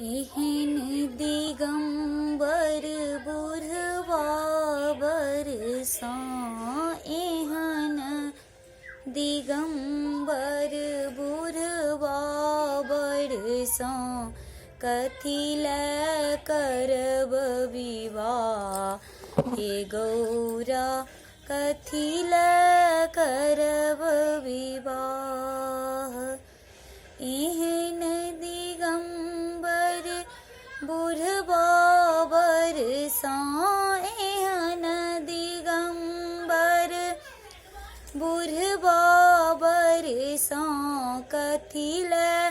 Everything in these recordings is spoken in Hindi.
एहन दिगंबर बुढ़वा बरसा, एहन दिगंबर बुढ़वा बरसा, कथी लए करब विवाह हे गौरा, कथी लए करब विवाह। एहन दिगंबर बुढ़वा बरसा, एहन दिगंबर बुढ़वा बरसा, कथी लए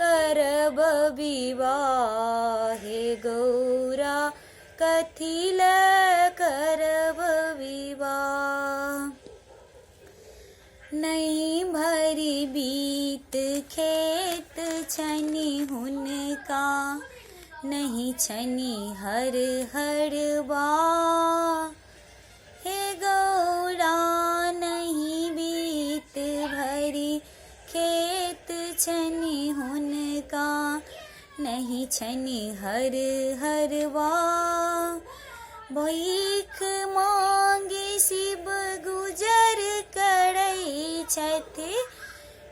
करब विवाह हे गौरा, कथी लए करब विवाह। नहीं भरी बीत खेत छनि हुनका, नहीं छनि हर हरवा हे गौरा, नहीं बीत भरी खेत छनि हुनका, नहीं छनि हर हरवा। भीख मांगी शिव गुजर करै छथि,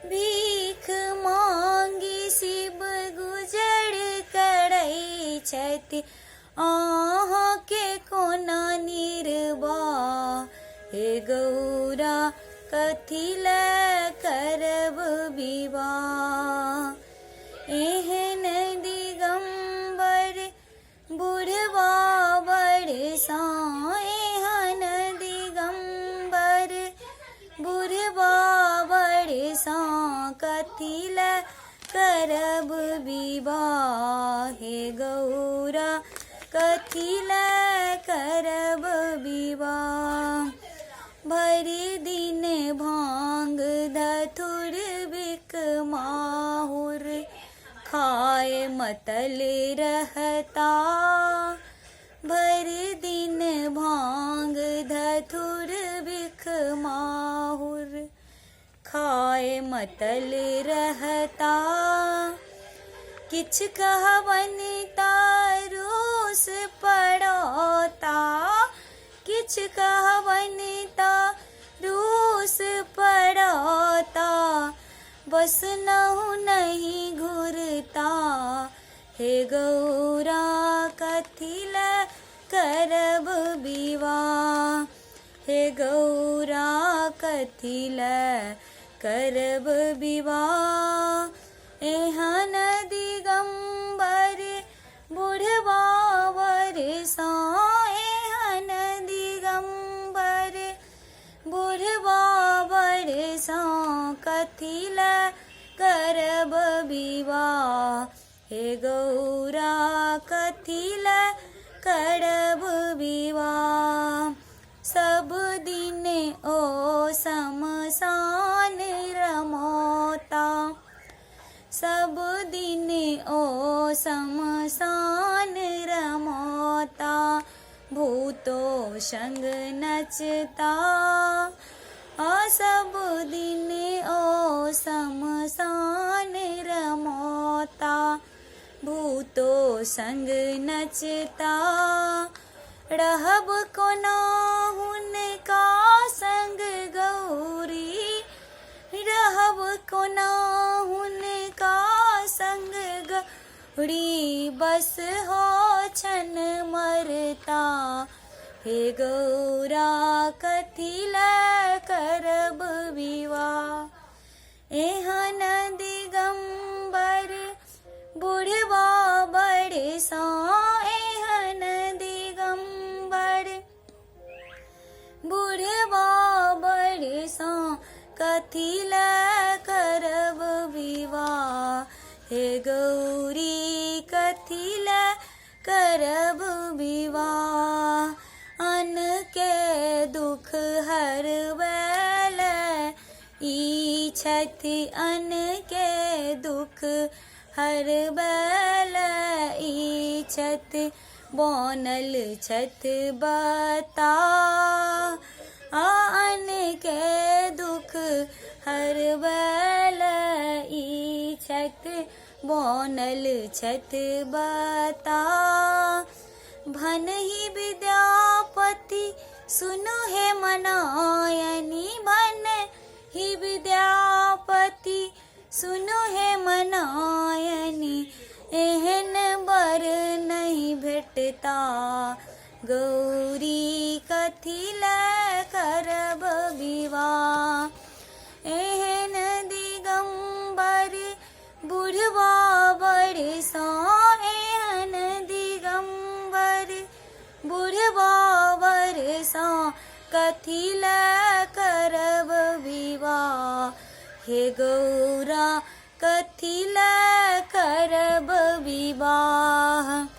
भीख मांगी शिव गुजर करै छथि, अहाँके कोना निर्वाह हे गौरा, कथी लए करब विवाह। एहन दिगंबर बुढ़वा बरसा, एहन दिगंबर बुढ़वा बरसा, कथी लए करब विवाह हे गौरा, कथी लए करब विवाह। भरि दिन भांग धतुर बिक माहुर, खाए मतल रहता, भरि दिन भांग धतुर बिक माहुर, खाए मतल रहता। किछ कहवन तारूस पड़ौता, किछ कहवन तारूस पड़ौता, बस नहु नहीं घुरता हे गौरा, कथी लए करब विवाह हे गौरा, कथी लए करब विवाह। एहन दिगंबर बुढ़वा बरसा, एहन दिगंबर बुढ़वा बरसा, कथी लए करब विवाह हे गौरा, कथी लए करब विवाह। सब दिन ओ शमशान रमौता, सब दिन ओ शमशान रमौता, भूतो संग नचता, सब दिन ओ शमशान रमौता, भूतो संग नचता। रहब कोना हुनका संग गौरी, रहब कोना हुनका संग गौरी, बस हो छन मरता हे गौरा, कथी लए करब विवाह। एहन दिगंबर बुढ़वा बरसा, एहन दिगंबर बुढ़वा बरसा, कथी लए करब विवाह हे गौरी, कथी लए करब विवाह। अन के दुख हरवैल ई छथि, अन के दुख हरवैल ई छथि, बनल छथि बता, अन के दुख हरवैल ई छथि, बनल छत बता। भनहि विद्यापति सुनो हे मनायनी, भनहि विद्यापति सुनो हे मनायनी। एहन बर नहीं भेटता गौरी, कथी लै करब विवाह। एहन दिगंबर बुढ़वा बरसा, एहन दिगंबर बुढ़वा बरसा। कथी लै करब विवाह, हे गौरा कथी लै करब विवाह।